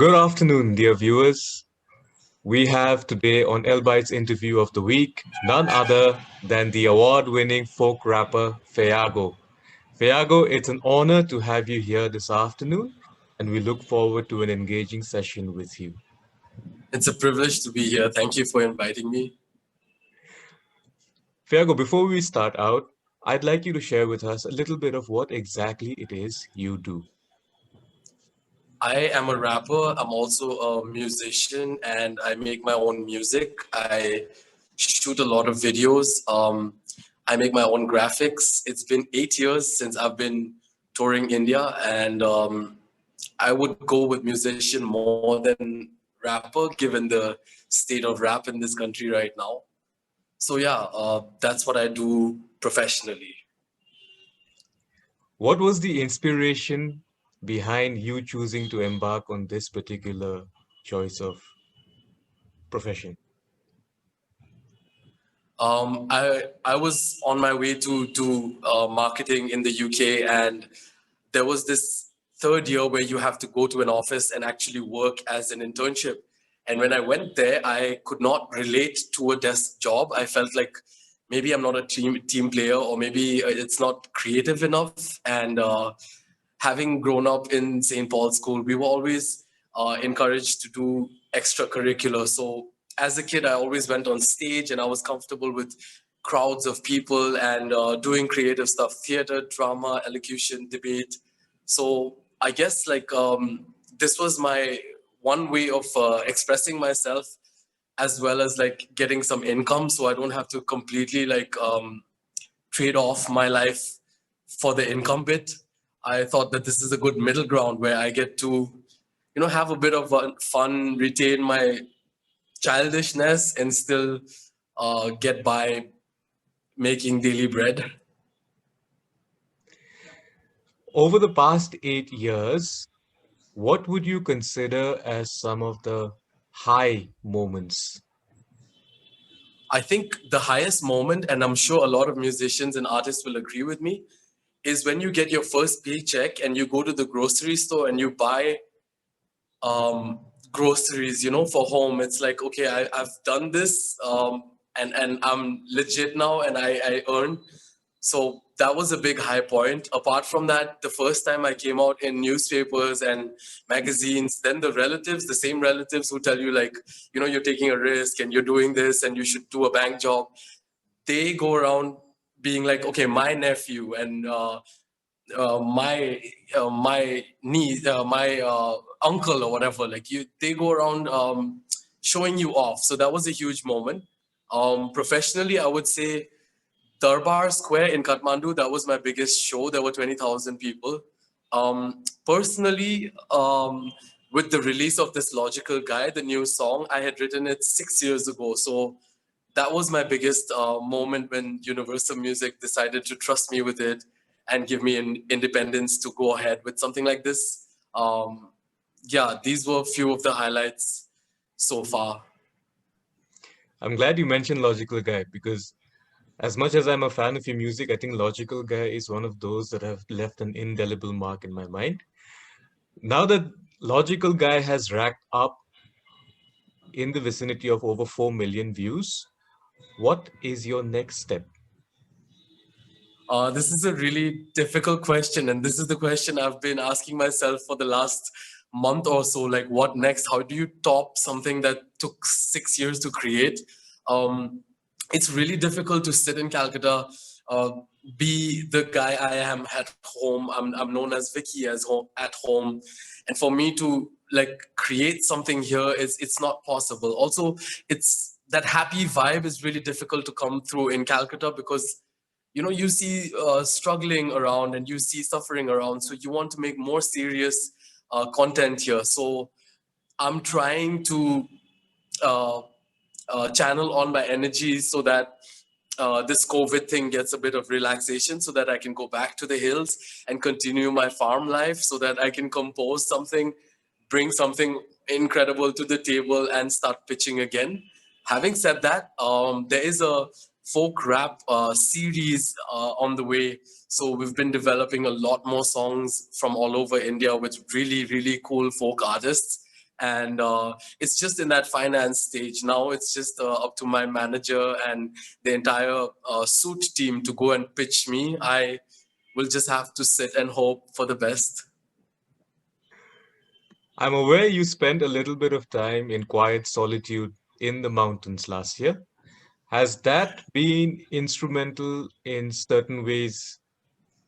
Good afternoon, dear viewers. We have today on Elbite's interview of the week none other than the award-winning folk rapper Feyago. Feyago, it's an honor to have you here this afternoon, and we look forward to an engaging session with you. It's a privilege to be here. Thank you for inviting me. Feyago, before we start out, I'd like you to share with us a little bit of what exactly it is you do. I am a rapper. I'm also a musician and I make my own music. I shoot a lot of videos. I make my own graphics. It's been 8 years since I've been touring India, and I would go with musician more than rapper given the state of rap in this country right now. So, yeah, that's what I do professionally. What was the inspiration behind you choosing to embark on this particular choice of profession? I was on my way to marketing in the UK, and there was this third year where you have to go to an office and actually work as an internship. And when I went there, I could not relate to a desk job. I felt like maybe I'm not a team player, or maybe it's not creative enough. And having grown up in St. Paul's School, we were always encouraged to do extracurricular. So as a kid, I always went on stage and I was comfortable with crowds of people and doing creative stuff, theater, drama, elocution, debate. So I guess this was my one way of expressing myself, as well as like getting some income, so I don't have to completely trade off my life for the income bit. I thought that this is a good middle ground where I get to, have a bit of fun, retain my childishness, and still get by making daily bread. Over the past 8 years, what would you consider as some of the high moments? I think the highest moment, and I'm sure a lot of musicians and artists will agree with me, is when you get your first paycheck and you go to the grocery store and you buy um, groceries, for home. It's like, okay, I've done this, and I'm legit now, and I earn. So that was a big high point. Apart from that, the first time I came out in newspapers and magazines, then the relatives, the same relatives who tell you like, you're taking a risk and you're doing this and you should do a bank job, they go around being like, okay, my nephew and my niece, my uncle or whatever, like they go around showing you off. So that was a huge moment. Professionally, I would say Darbar Square in Kathmandu, that was my biggest show. There were 20,000 people. Personally, with the release of this Logical Guy, the new song, I had written it 6 years ago. So that was my biggest moment when Universal Music decided to trust me with it and give me an independence to go ahead with something like this. Yeah, these were a few of the highlights so far. I'm glad you mentioned Logical Guy because as much as I'm a fan of your music, I think Logical Guy is one of those that have left an indelible mark in my mind. Now that Logical Guy has racked up in the vicinity of over 4 million views, what is your next step? This is a really difficult question, and this is the question I've been asking myself for the last month or so. Like, what next? How do you top something that took 6 years to create? Um, it's really difficult to sit in Calcutta, uh, be the guy I am at home. I'm known as Vicky as home at home, and for me to like create something here is it's not possible. Also, it's that happy vibe is really difficult to come through in Calcutta because you see struggling around and you see suffering around, so you want to make more serious content here. So I'm trying to uh, channel on my energy so that this COVID thing gets a bit of relaxation so that I can go back to the hills and continue my farm life, so that I can compose something, bring something incredible to the table and start pitching again. Having said that, there is a folk rap series on the way. So we've been developing a lot more songs from all over India with really, really cool folk artists. and it's just in that finance stage now. It's just up to my manager and the entire suit team to go and pitch me. I will just have to sit and hope for the best. I'm aware you spent a little bit of time in quiet solitude in the mountains last year. Has that been instrumental in certain ways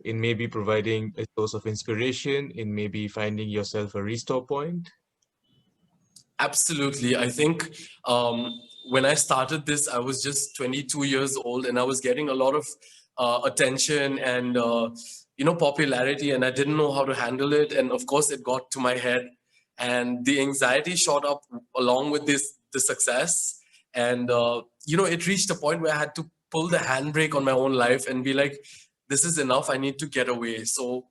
in maybe providing a source of inspiration, in maybe finding yourself a restore point? Absolutely. I think when I started this, I was just 22 years old, and I was getting a lot of attention and popularity, and I didn't know how to handle it. And of course, it got to my head, and the anxiety shot up along with the success. And it reached a point where I had to pull the handbrake on my own life and be like, "This is enough. I need to get away." So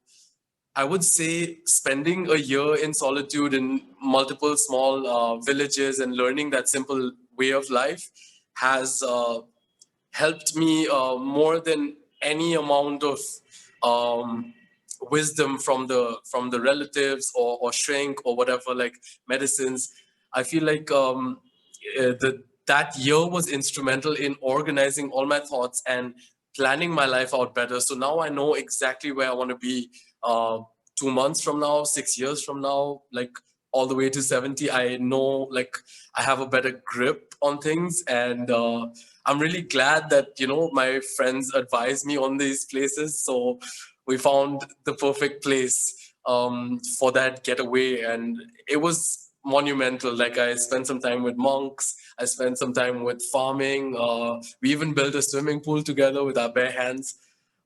I would say spending a year in solitude in multiple small villages and learning that simple way of life has helped me more than any amount of um, wisdom from the relatives or shrink or whatever, like medicines. I feel like that year was instrumental in organizing all my thoughts and planning my life out better. So now I know exactly where I want to be uh, 2 months from now, 6 years from now, like all the way to 70. I know, like, I have a better grip on things, and I'm really glad that my friends advised me on these places. So we found the perfect place for that getaway, and it was monumental. Like, I spent some time with monks, I spent some time with farming. We even built a swimming pool together with our bare hands.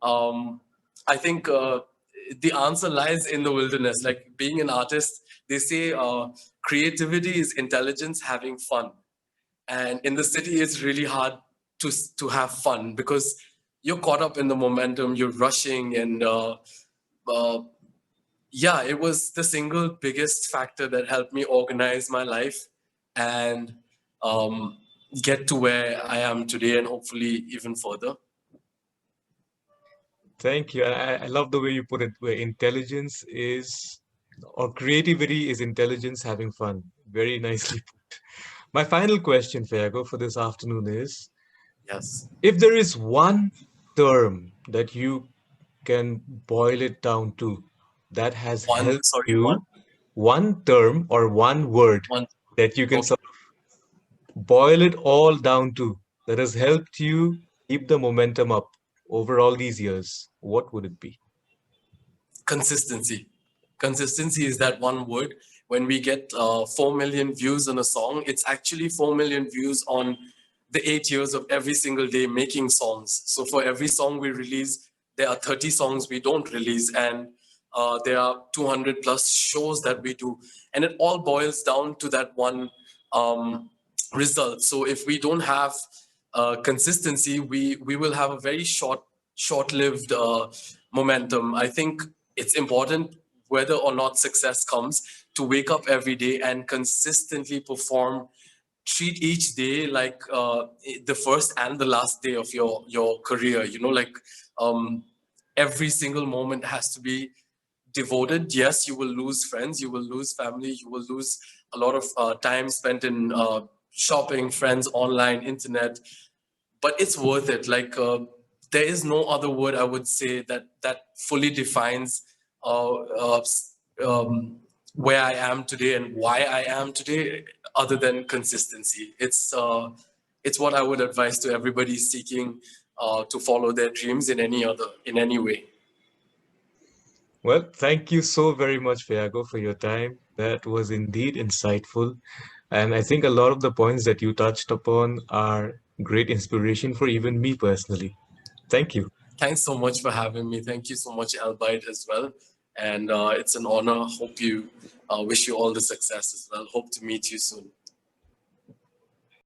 um, I think the answer lies in the wilderness. Like, being an artist, they say creativity is intelligence having fun, and in the city it's really hard to have fun because you're caught up in the momentum, you're rushing, and uh, yeah, it was the single biggest factor that helped me organize my life and um, get to where I am today, and hopefully even further. Thank you. I love the way you put it, where intelligence is, or creativity is intelligence having fun. Very nicely put. My final question, Feyago, for this afternoon is, Yes. if there is one term that you can boil it down to that has One, helped sorry, one, you, one term or one word one. that you can Okay. sort of boil it all down to that has helped you keep the momentum up over all these years, what would it be? Consistency. Consistency is that one word. When we get 4 million views on a song, it's actually 4 million views on the 8 years of every single day making songs. So for every song we release, there are 30 songs we don't release, and there are 200 plus shows that we do. And it all boils down to that one um, result. So if we don't have consistency, we will have a very short-lived momentum. I think it's important, whether or not success comes, to wake up every day and consistently perform. Treat each day like the first and the last day of your career. Like, um, every single moment has to be devoted. Yes, you will lose friends, you will lose family, you will lose a lot of time spent in shopping, friends, online, internet, but it's worth it. Like, there is no other word I would say that fully defines uh, uh, where I am today and why I am today, other than consistency. It's what I would advise to everybody seeking to follow their dreams in any way. Well, thank you so very much, Feyago, for your time. That was indeed insightful. And I think a lot of the points that you touched upon are great inspiration for even me personally. Thank you. Thanks so much for having me. Thank you so much, Albite, as well. And it's an honor. Hope you wish you all the success as well. Hope to meet you soon.